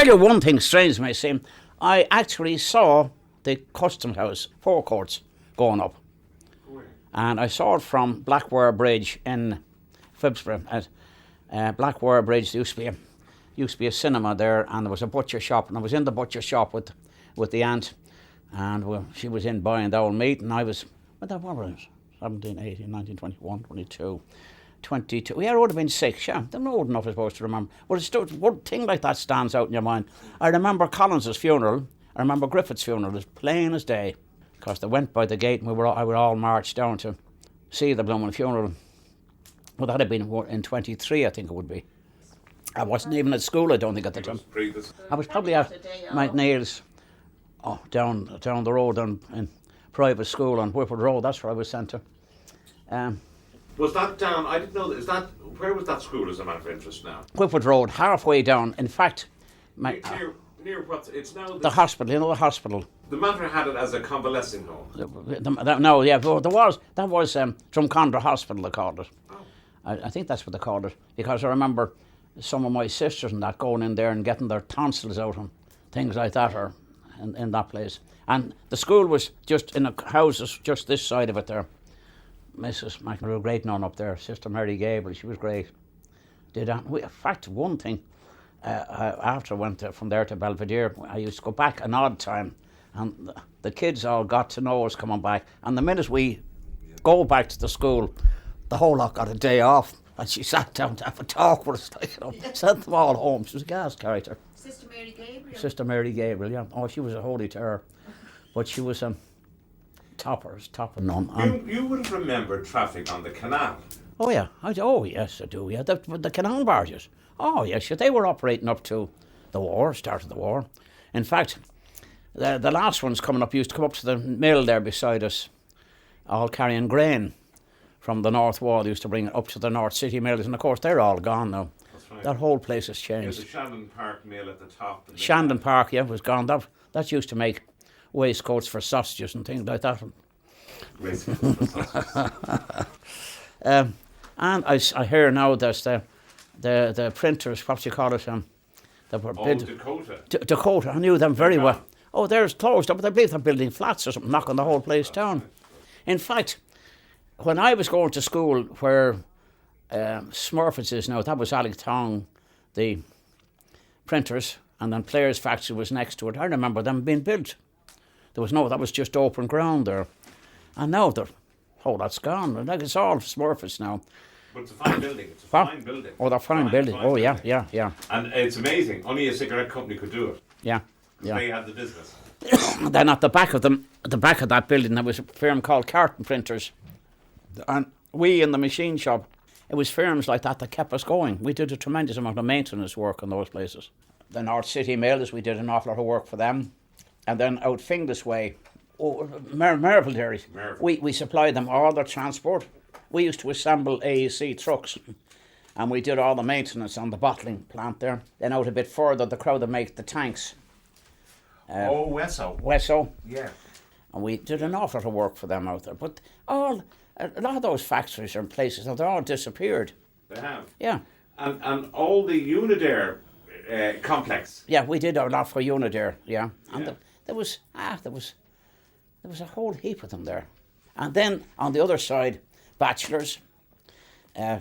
tell you one thing strange may seem. I actually saw the Custom House forecourts going up. And I saw it from Blackwire Bridge in Phibsborough. At Blackwire Bridge, there used to be a cinema there, and there was a butcher shop, and I was in the butcher shop with the aunt, and she was in buying the old meat, and I was, what was it? 17, 18, 19, 21, 22, 22. Yeah, I would have been 6, yeah. I'm old enough, I suppose, to remember. But it's still, one thing like that stands out in your mind. I remember Collins's funeral. I remember Griffith's funeral, as plain as day, because they went by the gate, and I were all marched down to see the blooming funeral. Well, that had been in 23, I think it would be. I wasn't even at school, I don't think, at the time. I was probably at Mount Neil's, down the road in private school on Whitford Road. That's where I was sent to. Was that down? I didn't know. Where was that school? As a matter of interest, now. Whitford Road, halfway down. In fact, near what? It's now the hospital. You know the hospital. The Mater had it as a convalescing home. No, yeah, that was Drumcondra Hospital. They called it. Oh. I think that's what they called it, because I remember some of my sisters and that going in there and getting their tonsils out and things like that, or in that place. And the school was just in houses just this side of it there. Mrs. McEnroe, great nun up there, Sister Mary Gabriel, she was great. In fact, one thing, after I went from there to Belvedere, I used to go back an odd time, and the kids all got to know us coming back. And the minute we go back to the school, the whole lot got a day off. And she sat down to have a talk with us, sent them all home. She was a gas character. Sister Mary Gabriel. Sister Mary Gabriel, yeah. Oh, she was a holy terror. But she was a topper nun. You would have remembered traffic on the canal. Oh, yeah. Yes, I do, yeah. The canal barges. Oh, yes, they were operating up to the start of the war. In fact, the last ones coming up used to come up to the mill there beside us, all carrying grain from the North Wall. They used to bring it up to the North City mills, and of course they're all gone now. That's right. That whole place has changed. There's the Shandon Park mill at the top. Shandon Park, yeah, was gone. That used to make waistcoats for sausages and things like that. Waistcoats for sausages. And I hear now there's the printers, what do you call it? Dakota. Dakota, I knew them very well. Oh, theirs closed up, but I believe they're building flats or something, knocking the whole place down. In fact, when I was going to school where Smurfits is now, that was Alec Tong, the printers, and then Players Factory was next to it. I remember them being built. That was just open ground there. And now that's gone. Like, it's all Smurfits now. But it's a fine building. It's a fine building. Oh, they're fine building. Oh, building. Yeah. And it's amazing. Only a cigarette company could do it. Yeah. They had the business. Then at the back of that building, there was a firm called Carton Printers. And we in the machine shop, it was firms like that kept us going. We did a tremendous amount of maintenance work in those places. The North City Mills, we did an awful lot of work for them. And then out Finglas Way, Merville Dairies, we supplied them all their transport. We used to assemble AEC trucks, and we did all the maintenance on the bottling plant there. Then out a bit further, the crowd that make the tanks. Wesso. Yeah. And we did an awful lot of work for them out there. But a lot of those factories and places, they're all disappeared. They have. Yeah. And all the Unidair complex. Yeah, we did a lot for Unidair, yeah. And there was a whole heap of them there. And then on the other side, bachelors. The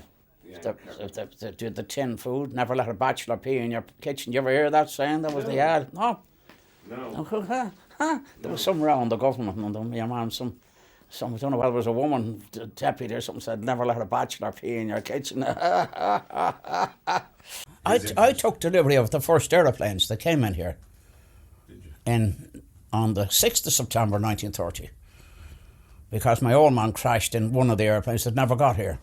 tin food. Never let a bachelor pee in your kitchen. You ever hear that saying? That was the ad. No. There was some around the government and them, yeah, man, some I don't know whether it was a woman deputy or something said, never let a bachelor pee in your kitchen. I took delivery of the first aeroplanes that came in here. Did you? On the 6th of September 1930, because my old man crashed in one of the airplanes that never got here.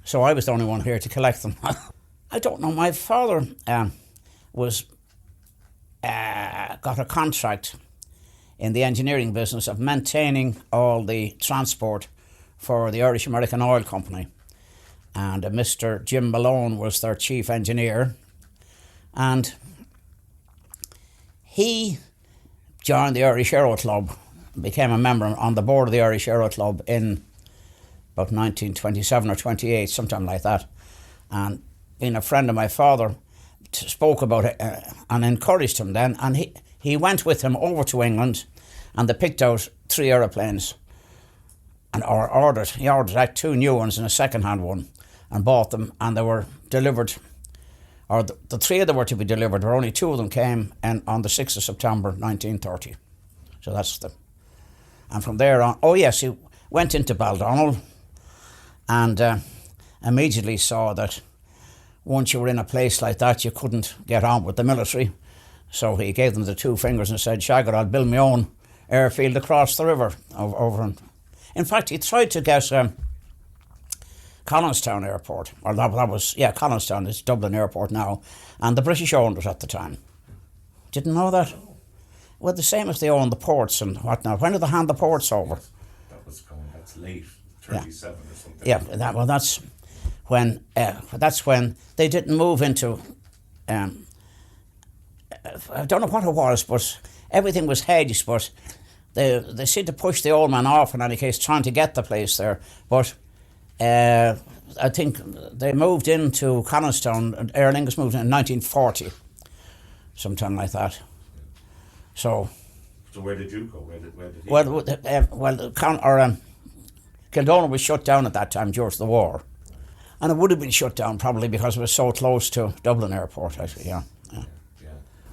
So I was the only one here to collect them. I don't know, my father got a contract in the engineering business of maintaining all the transport for the Irish American Oil Company. And Mr. Jim Malone was their chief engineer. And he joined the Irish Aero Club, became a member on the board of the Irish Aero Club in about 1927 or 28, sometime like that. And being a friend of my father, spoke about it and encouraged him then, and he went with him over to England, and they picked out 3 aeroplanes, and he ordered like 2 new ones and a second-hand one, and bought them, and they were delivered, or the 3 that were to be delivered, or only 2 of them came on the 6th of September 1930. So that's and from there on, oh yes, he went into Baldonnel, and immediately saw that once you were in a place like that, you couldn't get on with the military. So he gave them the 2 fingers and said, "Shagger, I'll build my own airfield across the river." In fact, he tried to get Collinstown Airport, or that was, Collinstown, it's Dublin Airport now, and the British owned it at the time. Didn't know that? Well, the same as they own the ports and whatnot. When did they hand the ports over? That's late, 37 or something. Yeah, that's when they didn't move into, I don't know what it was, but everything was hedged, but they seemed to push the old man off in any case, trying to get the place there. But I think they moved into Collinstown, and Aer Lingus moved in 1940, sometime like that. So where did you go? Where did he go? Kildona was shut down at that time during the war, and it would have been shut down probably because it was so close to Dublin Airport. Actually, yeah.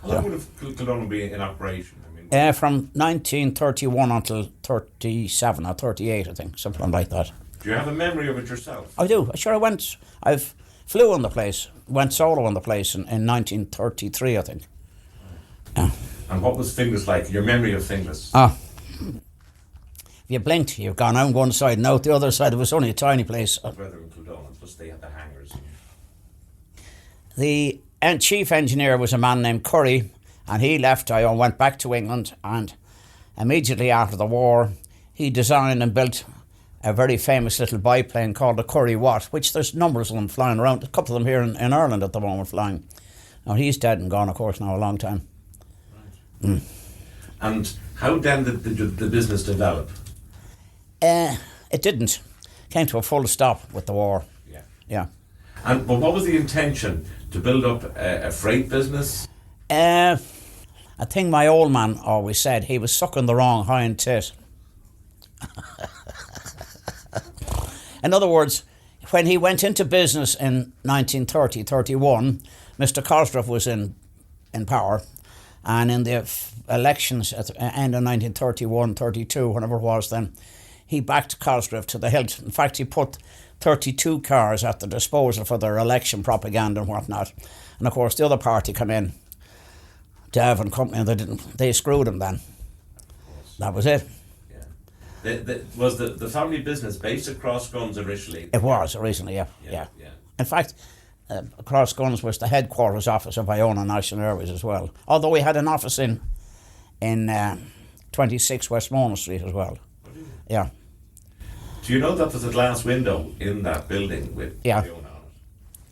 How long would have Kildona been in operation? From 1931 until 37 or 38, I think, something like that. Do you have a memory of it yourself? I do. Sure, I flew on the place, went solo on the place in 1933, I think. Yeah. And what was Finglas like? Your memory of Finglas? If you blinked, you've gone out one side and out the other side. It was only a tiny place. Weather in Kildona, plus they had the hangars. The chief engineer was a man named Curry, and he left Iona, went back to England, and immediately after the war, he designed and built a very famous little biplane called the Curry Watt, which there's numbers of them flying around. A couple of them here in Ireland at the moment flying. Now, he's dead and gone, of course, now a long time. Right. And how then did the business develop? It didn't. Came to a full stop with the war. Yeah. But what was the intention? To build up a freight business? A thing my old man always said, he was sucking the wrong hind tit. In other words, when he went into business in 1930-31, Mr. Cosgrove was in power, and in the elections at the end of 1931-32, whenever it was then, he backed Cosgrove to the hilt. In fact, he put 32 cars at the disposal for their election propaganda and whatnot. And of course, the other party come in, Dev and company, and they screwed him then. That was it. Yeah. Was the family business based at Crossguns originally? It was originally, yeah. In fact, Crossguns was the headquarters office of Iona National Airways as well. Although we had an office in 26 Westmoreland Street as well. Yeah. Do you know that there's a glass window in that building with Iona on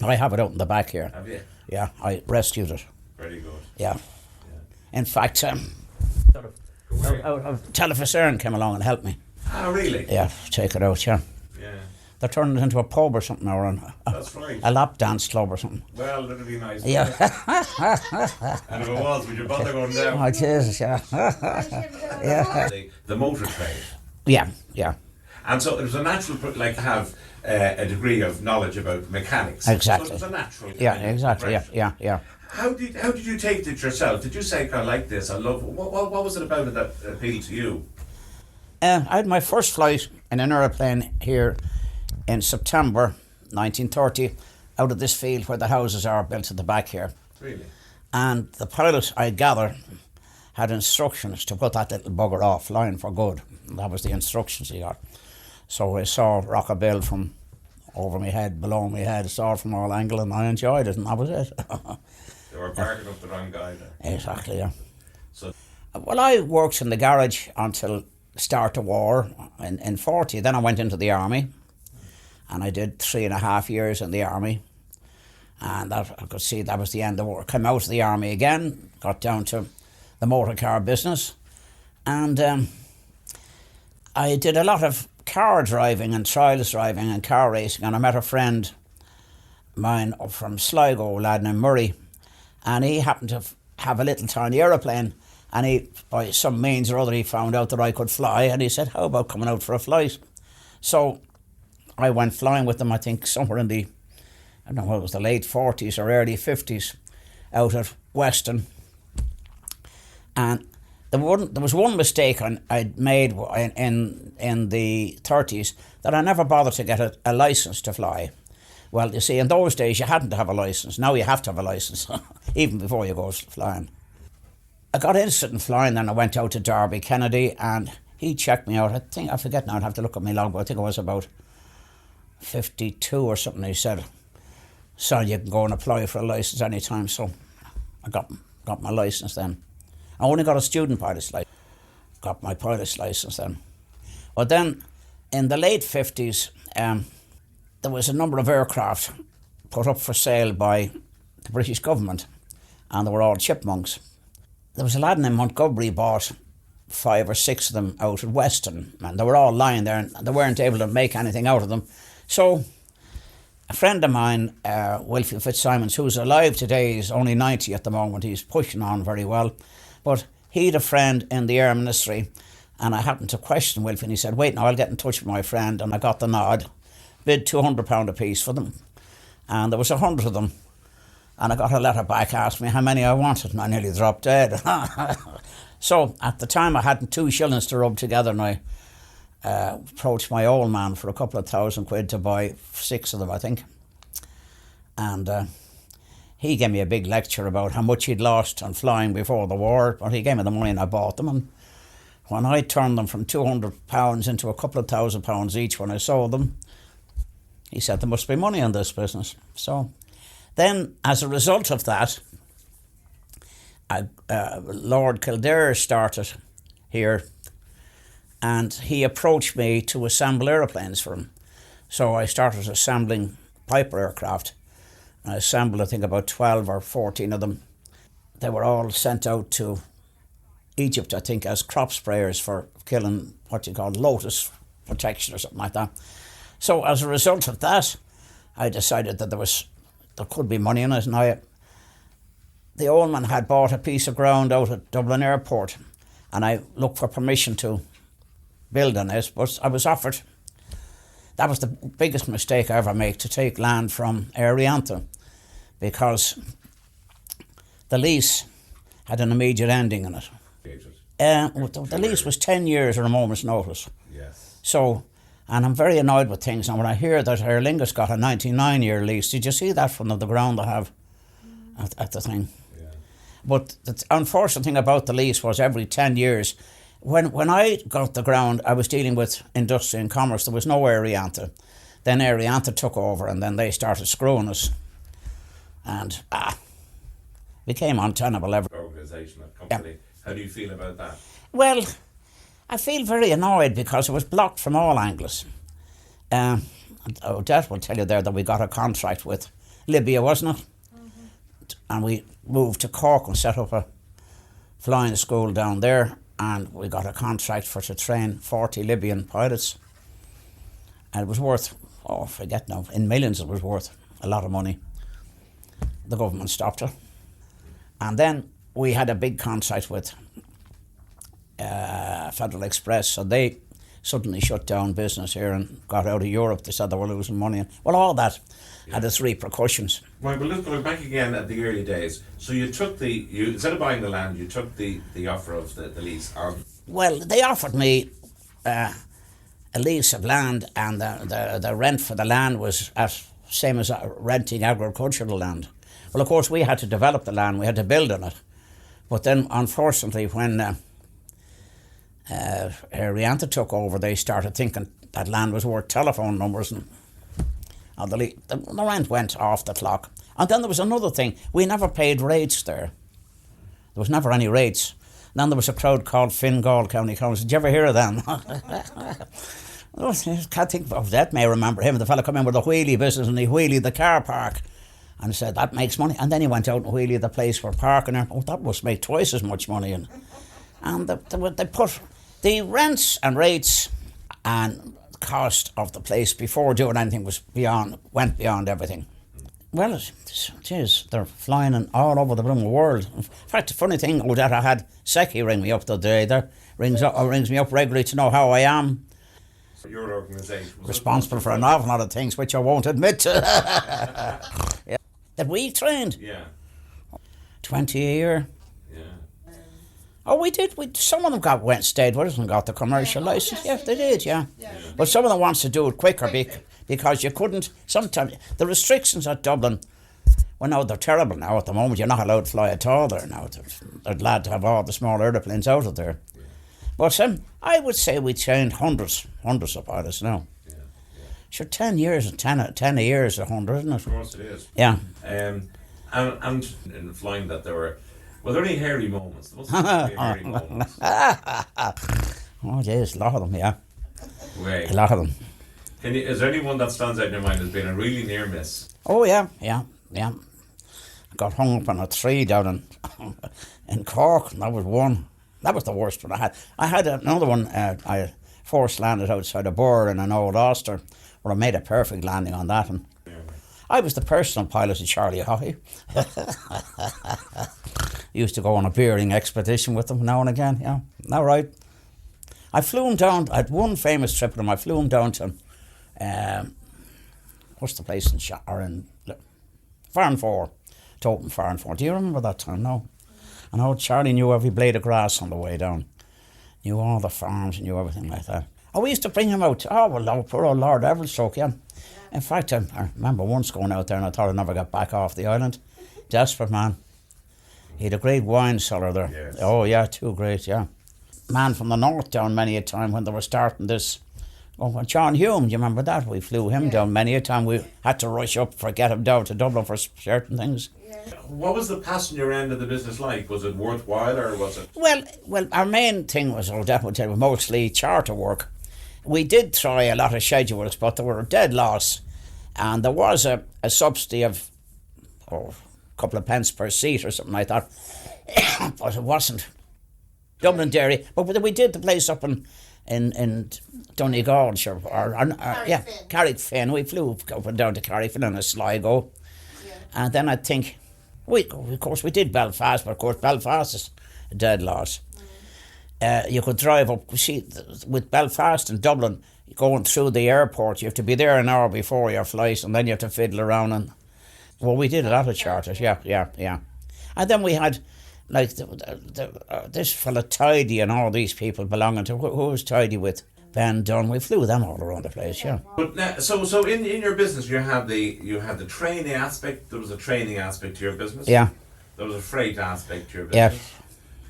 it? I have it out in the back here. Have you? Yeah, I rescued it. Very good. Yeah. In fact, Telefisern came along and helped me. Ah, really? Yeah, take it out, yeah. They're turning it into a pub or something, or that's right. A lap dance club or something. Well, that'd be nice. Yeah. And if it was, would you bother going down? Oh, Jesus, yeah. Yeah. The motor trade. Yeah. And so it was a natural, to have a degree of knowledge about mechanics. Exactly. So it was a natural. Yeah, exactly. Yeah. How did you take it yourself? Did you say, I like this, I love it? What was it about it that appealed to you? I had my first flight in an aeroplane here in September 1930 out of this field where the houses are built at the back here. Really? And the pilot, I gather, had instructions to put that little bugger off flying for good. That was the instructions he got. So I saw Rockabill from over my head, below my head, saw it from all angles, and I enjoyed it, and that was it. They were barking up the wrong guy then. Exactly, yeah. So, well, I worked in the garage until the start of war in 40. Then I went into the army, and I did 3.5 years in the army. And that, I could see that was the end of the war. Came out of the army again, got down to the motor car business, and I did a lot of car driving and trials driving and car racing, and I met a friend of mine from Sligo, a lad named Murray, and he happened to have a little tiny aeroplane, and he, by some means or other, he found out that I could fly, and he said, how about coming out for a flight? So I went flying with them, I think somewhere in the, I don't know whether it was the late 40s or early 50s, out at Weston. And there was one mistake I'd made in the 30s, that I never bothered to get a licence to fly. Well, you see, in those days you hadn't to have a licence. Now you have to have a licence, even before you go flying. I got interested in flying, then I went out to Derby Kennedy, and he checked me out. I forget now, I'd have to look at my logbook. I think it was about 52 or something. He said, son, you can go and apply for a licence anytime. So I got my licence then. I only got a student pilot's license. Got my pilot's licence then. But then, in the late 50s, there was a number of aircraft put up for sale by the British government, and they were all chipmunks. There was a lad named Montgomery bought 5 or 6 of them out at Weston, and they were all lying there, and they weren't able to make anything out of them. So a friend of mine, Wilfie Fitzsimons, who's alive today, he's only 90 at the moment, he's pushing on very well, but he'd a friend in the Air Ministry, and I happened to question Wilfie, and he said, wait now, I'll get in touch with my friend, and I got the nod, bid £200 a piece for them, and there was 100 of them, and I got a letter back asking me how many I wanted, and I nearly dropped dead. So at the time I hadn't 2 shillings to rub together, and I approached my old man for a couple of £1,000 to buy 6 of them, I think, and he gave me a big lecture about how much he'd lost on flying before the war, but he gave me the money and I bought them, and when I turned them from £200 into a couple of £1,000 each when I sold them, he said there must be money in this business. So then, as a result of that, Lord Kildare started here, and he approached me to assemble aeroplanes for him. So I started assembling Piper aircraft. I assembled, I think, about 12 or 14 of them. They were all sent out to Egypt, I think, as crop sprayers for killing what you call lotus protection or something like that. So as a result of that, I decided that there could be money in it, and the old man had bought a piece of ground out at Dublin Airport, and I looked for permission to build on it, but I was offered. That was the biggest mistake I ever made, to take land from Ariantha, because the lease had an immediate ending in it. The lease was 10 years or a moment's notice. Yes. So, and I'm very annoyed with things. And when I hear that Aer Lingus got a 99-year lease, did you see that from the ground they have at the thing? Yeah. But the unfortunate thing about the lease was every 10 years, when I got the ground, I was dealing with industry and commerce. There was no Ariantha. Then Ariantha took over, and then they started screwing us. And became untenable. Organisation of company. Yeah. How do you feel about that? Well, I feel very annoyed because it was blocked from all angles. Odette will tell you there that we got a contract with Libya, wasn't it? Mm-hmm. And we moved to Cork and set up a flying school down there, and we got a contract to train 40 Libyan pilots. And it was worth, I forget now, in millions it was worth a lot of money. The government stopped it. And then we had a big contract with Federal Express, so they suddenly shut down business here and got out of Europe. They said they were losing money. Well, all that had its repercussions. Right, well, let's go back again at the early days. So you took instead of buying the land, you took the offer of the lease on. Well, they offered me a lease of land, and the rent for the land was same as renting agricultural land. Well, of course, we had to develop the land, we had to build on it. But then, unfortunately, when Ariantha took over, they started thinking that land was worth telephone numbers, and the rent went off the clock. And then there was another thing, we never paid rates there. There was never any rates. And then there was a crowd called Fingal County Council. Did you ever hear of them? I can't think of that, may remember him. The fella come in with a wheelie business, and he wheelied the car park. And he said, that makes money. And then he went out and wheelied the place for parking there. Oh, that must make twice as much money. And they put the rents and rates and cost of the place before doing anything went beyond everything. Well, geez, they're flying in all over the blooming world. In fact, the funny thing was that I had Seki ring me up the other day. There rings me up regularly to know how I am. So your organisation was Responsible for an awful lot of things which I won't admit to. Yeah. That we trained Yeah. 20 a year. Yeah. Oh, we did. Some of them stayed with us and got the commercial license. Yeah, they did. Yeah. But some of them wants to do it quicker because you couldn't. Sometimes the restrictions at Dublin. Well, no, they're terrible now at the moment. You're not allowed to fly at all there now. They're glad to have all the small aeroplanes out of there. Yeah. But I would say we trained hundreds of pilots now. Yeah. Sure, 10 years, 10 a year is 100, isn't it? Of course it is. Yeah. And in flying that were there any hairy moments? There must have been hairy moments. Oh, yes, a lot of them, yeah. Right. A lot of them. Is there anyone that stands out in your mind as being a really near miss? Oh, yeah. I got hung up on a tree down in Cork, and that was one. That was the worst one I had. I had another one, I forced landed outside a Burr in an old Oyster, where I made a perfect landing on that. And I was the personal pilot of Charlie Hockey. Used to go on a beering expedition with them now and again, yeah. All right. I flew him down, I had one famous trip with him. I flew him down to, what's the place in Farnfore. Toten Farnfore. Do you remember that time? No. And old Charlie knew every blade of grass on the way down. Knew all the farms, knew everything like that. Oh, we used to bring him out. Oh, well, poor old Lord Everstroke, yeah. In fact, I remember once going out there and I thought I'd never get back off the island. Desperate man. He had a great wine cellar there. Yes. Oh, yeah, too great, yeah. Man from the north down many a time when they were starting this. Oh, John Hume, do you remember that? We flew him down many a time. We had to rush up for get him down to Dublin for certain things. What was the passenger end of the business like? Was it worthwhile or was it? Well, our main thing was mostly charter work. We did try a lot of schedules, but they were a dead loss. And there was a subsidy of a couple of pence per seat or something like that. But it wasn't Dublin Dairy. But we did the place up in Donegal, sure, Carrickfinn. We flew up and down to Carrickfinn in a Sligo. Yeah. And then I think, of course we did Belfast, but of course Belfast is a dead loss. You could drive up, see, with Belfast and Dublin, going through the airport, you have to be there an hour before your flight, and then you have to fiddle around. And well, we did a lot of charters, yeah. And then we had, like, this fella Tidy and all these people belonging to, who was Tidy with? Ben Dunn. We flew them all around the place, yeah. But now, so in your business, you had the training aspect. There was a training aspect to your business. Yeah. There was a freight aspect to your business. Yeah.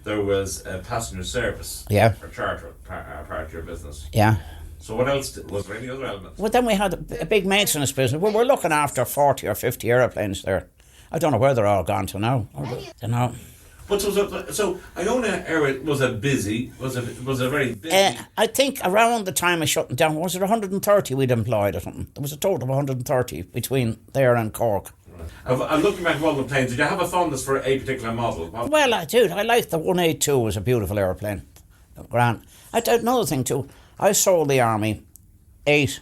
There was a passenger service. Yeah. Or charter part of your business. Yeah. So what else? Was there any other elements? Well, then we had a big maintenance business. We were looking after 40 or 50 aeroplanes there. I don't know where they're all gone to now. But so Iona Airways was a very busy. I think around the time of shutting down, was it 130 we'd employed or something? There was a total of 130 between there and Cork. Right. I'm looking back at one of the planes. Did you have a fondness for a particular model? Well, I did. I liked the 182. It was a beautiful aeroplane. Grand. Another thing too. I sold the army 8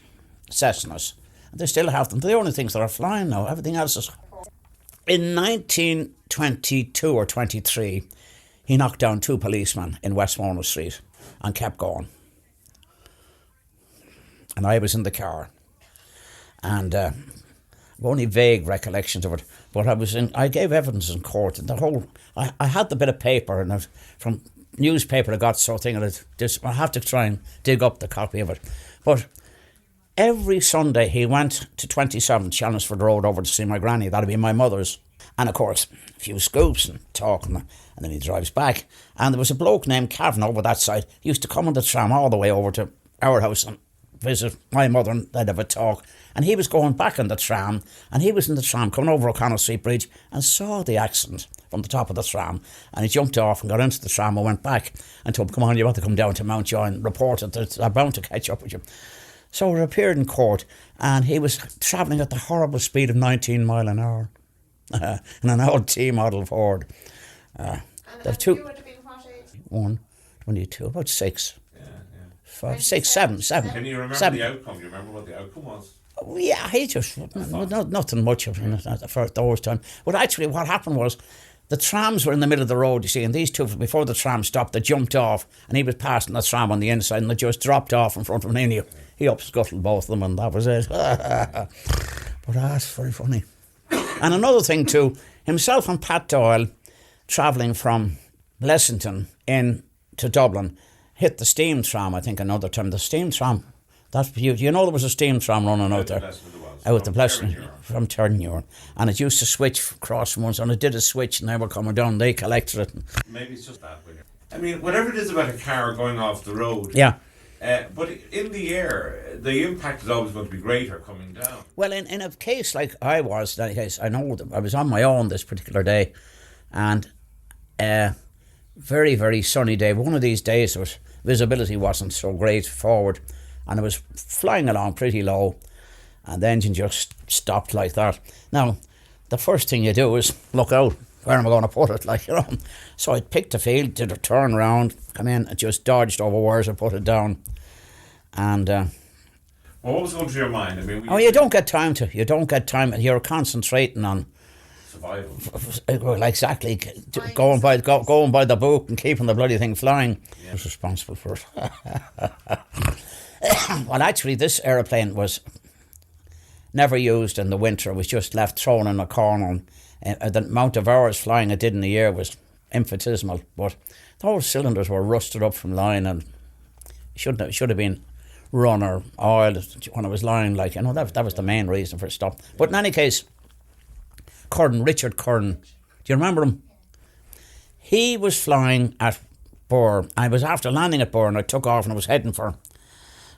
Cessnas. They still have them. They're the only things that are flying now. Everything else is. In 1922 or 23, he knocked down 2 policemen in Westmoreland Street and kept going. And I was in the car. And I've only vague recollections of it, but I gave evidence in court, and I had the bit of paper, and from newspaper I got something, and I have to try and dig up the copy of it. But every Sunday he went to 27 Chelmsford Road over to see my granny. That'd be my mother's. And of course, a few scoops and talking, and then he drives back. And there was a bloke named Cavan over that side. He used to come on the tram all the way over to our house and visit my mother, and they'd have a talk. And he was going back on the tram, and he was in the tram coming over O'Connell Street Bridge and saw the accident from the top of the tram. And he jumped off and got into the tram and went back and told him, "Come on, you want to come down to Mountjoy and report it. They're bound to catch up with you." So it appeared in court, and he was travelling at the horrible speed of 19 mile an hour in an old T model Ford. And you would have been what age? 1, 22, about 6. Yeah. 5, 6, 7. Can you remember 7. the outcome? Do you remember what the outcome was? Yeah, he just nothing much of it for those times. But actually, what happened was the trams were in the middle of the road, you see, and these two, before the tram stopped, they jumped off, and he was passing the tram on the inside, and they just dropped off in front of him. And he upscuttled both of them, and that was it. But that's very funny. And another thing too, himself and Pat Doyle, travelling from Blessington in to Dublin, hit the steam tram, I think, another time. The steam tram, that's you know there was a steam tram running out there. Out the Blessington, from Terranure. And it used to switch across from once, and it did a switch, and they were coming down, they collected it. Maybe it's just that. I mean, whatever it is about a car going off the road. Yeah. But in the air, the impact is always going to be greater coming down. Well, in a case like I was, in that case, I know that I was on my own this particular day, and very, very sunny day. One of these days, visibility wasn't so great forward, and it was flying along pretty low, and the engine just stopped like that. Now, the first thing you do is look out. Where am I going to put it? So I picked a field, did a turn round, come in, and just dodged over wires and put it down. And well, what was going through your mind? I mean, you don't get time to. You don't get time. You're concentrating on survival. Well, exactly. Going by the book and keeping the bloody thing flying. Yeah. I was responsible for it. Well, actually, this aeroplane was never used in the winter. It was just left thrown in a corner. The amount of hours flying it did in a year was infinitesimal. But those cylinders were rusted up from line, and should have been run or oiled when it was lying. That was the main reason for it stopped. But in any case, Richard Curran, do you remember him? He was flying at Burr. I was after landing at Burr, and I took off and I was heading for.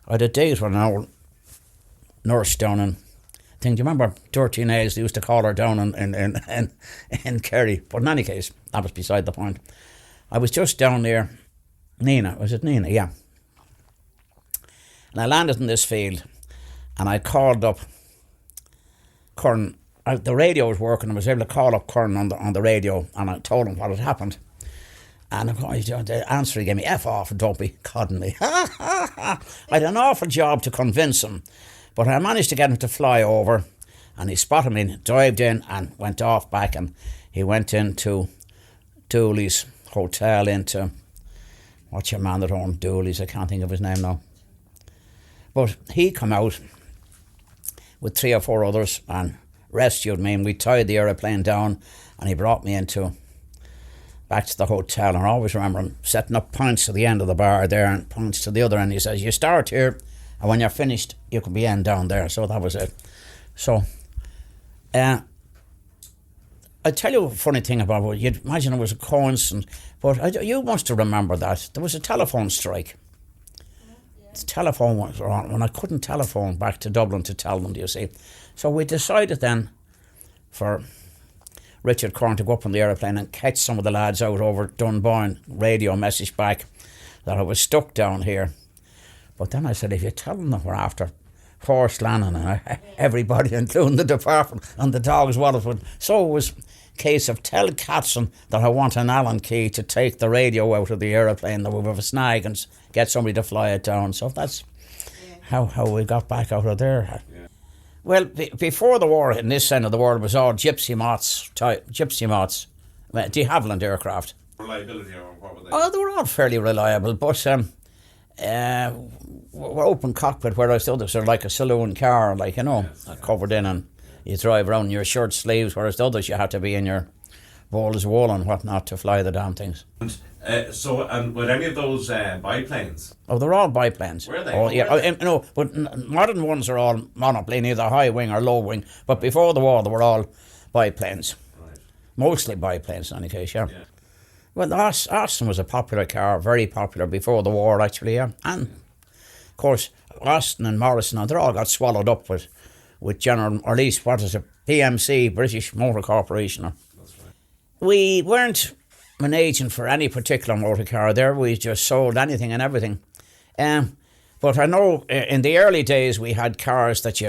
I had a date with an old nurse down in. Do you remember Dirty Nails? They used to call her down in Kerry. But in any case, that was beside the point. I was just down near Nina. Was it Nina? Yeah. And I landed in this field, and I called up Curran. The radio was working. I was able to call up Curran on the radio, and I told him what had happened. And the answer he gave me, F off, don't be codding me. I had an awful job to convince him. But I managed to get him to fly over, and he spotted me, dived in, and went off back, and he went into Dooley's hotel, what's your man that owned Dooley's? I can't think of his name now. But he come out with 3 or 4 others and rescued me, and we tied the aeroplane down, and he brought me back to the hotel. And I always remember him setting up points to the end of the bar there and points to the other end. He says, you start here, and when you're finished, you can be end down there. So that was it. So, I tell you a funny thing about it. You'd imagine it was a coincidence, but you must remember that. There was a telephone strike. The telephone was on, and I couldn't telephone back to Dublin to tell them, do you see. So we decided then for Richard Curran to go up on the aeroplane and catch some of the lads out over Dunboyne, radio message back that I was stuck down here. But then I said, if you tell them that we're after Forrest Lannon and everybody, including the department and the dogs, what it would. So it was a case of tell Catson that I want an Allen key to take the radio out of the aeroplane, that we have a snag, and get somebody to fly it down. So that's how we got back out of there. Yeah. Well, before the war, in this end of the world, it was all gypsy moths, de Havilland aircraft. Reliability, or what were they? Oh, they were all fairly reliable, but open cockpit, where I stood, it was sort of like a saloon car, covered in, and you drive around in your shirt sleeves, whereas the others you had to be in your bowls of wool and whatnot to fly the damn things. And were any of those biplanes? Oh, they're all biplanes. Were they? Oh, yeah. No, but modern ones are all monoplane, either high wing or low wing. But before the war, they were all biplanes. Right. Mostly biplanes, in any case, yeah. Well, Austin was a popular car, very popular before the war, actually, yeah. And, of course, Austin and Morrison, they all got swallowed up with General, or at least, PMC, British Motor Corporation. That's right. We weren't an agent for any particular motor car there. We just sold anything and everything. But I know in the early days we had cars that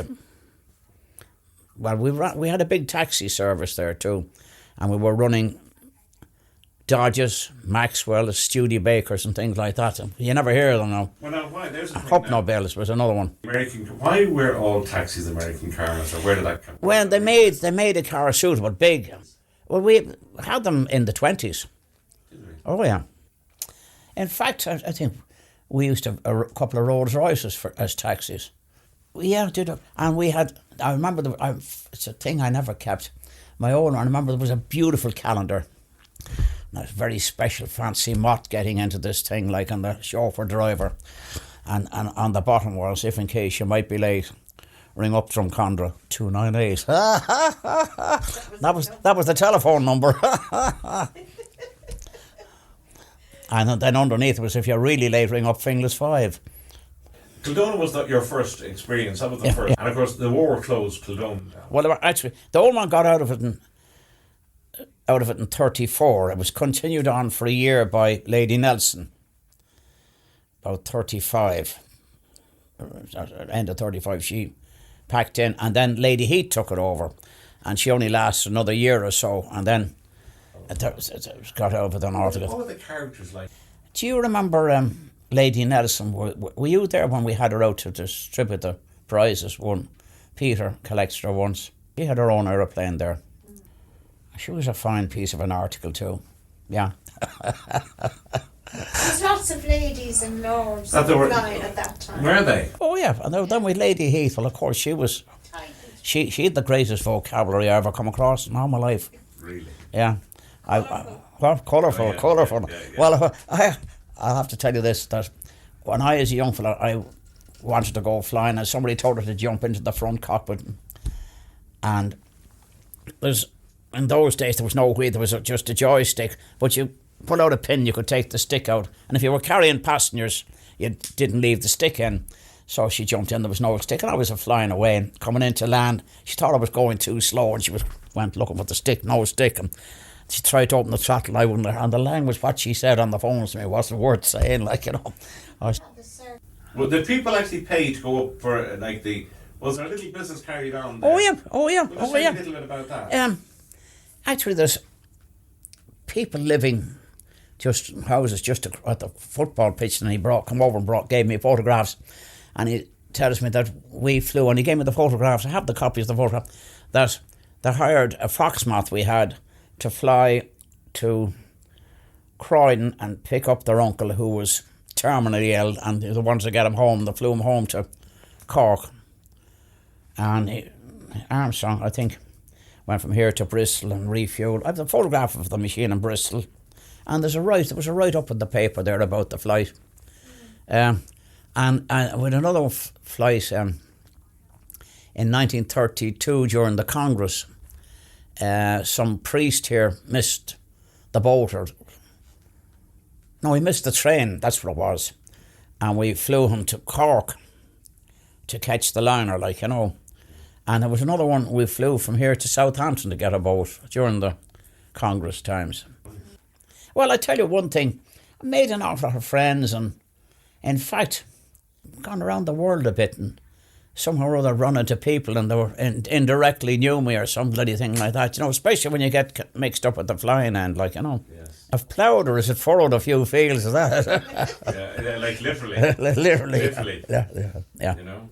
we had a big taxi service there too, and we were running Dodges, Maxwell, Studebakers and things like that. You never hear of them now. Well, now, why? There's a thing Hope now. No Bells was another one. Why were all taxis American cars, or where did that come from? Well, they made a car suitable, big. Well, we had them in the 20s. Oh, yeah. In fact, I think we used to have a couple of Rolls Royces as taxis. Yeah, did it. And we had, I remember, it's a thing I never kept. My own, I remember there was a beautiful calendar. And a very special, fancy mott getting into this thing, like on the chauffeur driver. And on the bottom was, if in case you might be late, ring up Drumcondra 298. That was the telephone number. And then underneath was, if you're really late, ring up Finglas 5. Kildona was your first experience. That was the first. Yeah. And of course, the war closed Kildona down. Well, actually, the old man got out of it in 34. It was continued on for a year by Lady Nelson. About 35. End of 35, she packed in. And then Lady Heath took it over. And she only lasted another year or so. And then it got out of it on altogether. What were the characters like? Do you remember Lady Nelson? Were you there when we had her out to distribute the prizes? Peter collected her once. She had her own aeroplane there. She was a fine piece of an article too. Yeah. There's lots of ladies and lords flying at that time. Were they? Oh yeah, and then with Lady Heath, well of course she was, she had the greatest vocabulary I ever come across in all my life. Really? Yeah. Colourful. Yeah. Well, I'll have to tell you this, that when I was a young fella, I wanted to go flying and somebody told her to jump into the front cockpit. And in those days there was no wheel, there was just a joystick, but you pull out a pin, you could take the stick out, and if you were carrying passengers you didn't leave the stick in. So she jumped in, there was no stick, and I was flying away and coming into land. She thought I was going too slow and she went looking for the stick, no stick, and she tried to open the throttle, I wouldn't, and the language what she said on the phone to me wasn't worth saying, like, you know. Well, did people actually pay to go up for was there a little business carried on there? Oh yeah. Well, say a little bit about that. Actually, there's people living just houses just at the football pitch, and he come over and gave me photographs, and he tells me that we flew, and he gave me the photographs. I have the copies of the photograph. That they hired a Foxmoth we had to fly to Croydon and pick up their uncle who was terminally ill, and the ones to get him home, they flew him home to Cork. And Armstrong, I think, went from here to Bristol and refueled. I have the photograph of the machine in Bristol, and there was a write-up in the paper there about the flight. And with another flight in 1932 during the Congress, some priest here missed the boat, he missed the train, that's what it was. And we flew him to Cork to catch the liner, like, you know. And there was another one, we flew from here to Southampton to get a boat during the Congress times. Well, I tell you one thing, I made an awful lot of friends, and in fact, gone around the world a bit, and somehow or other run into people and they were indirectly knew me or some bloody thing like that, you know, especially when you get mixed up with the flying end, like, you know. Yes. I've ploughed or is it furrowed a few fields, is that it? Yeah, like literally. Literally. Literally. Yeah. You know?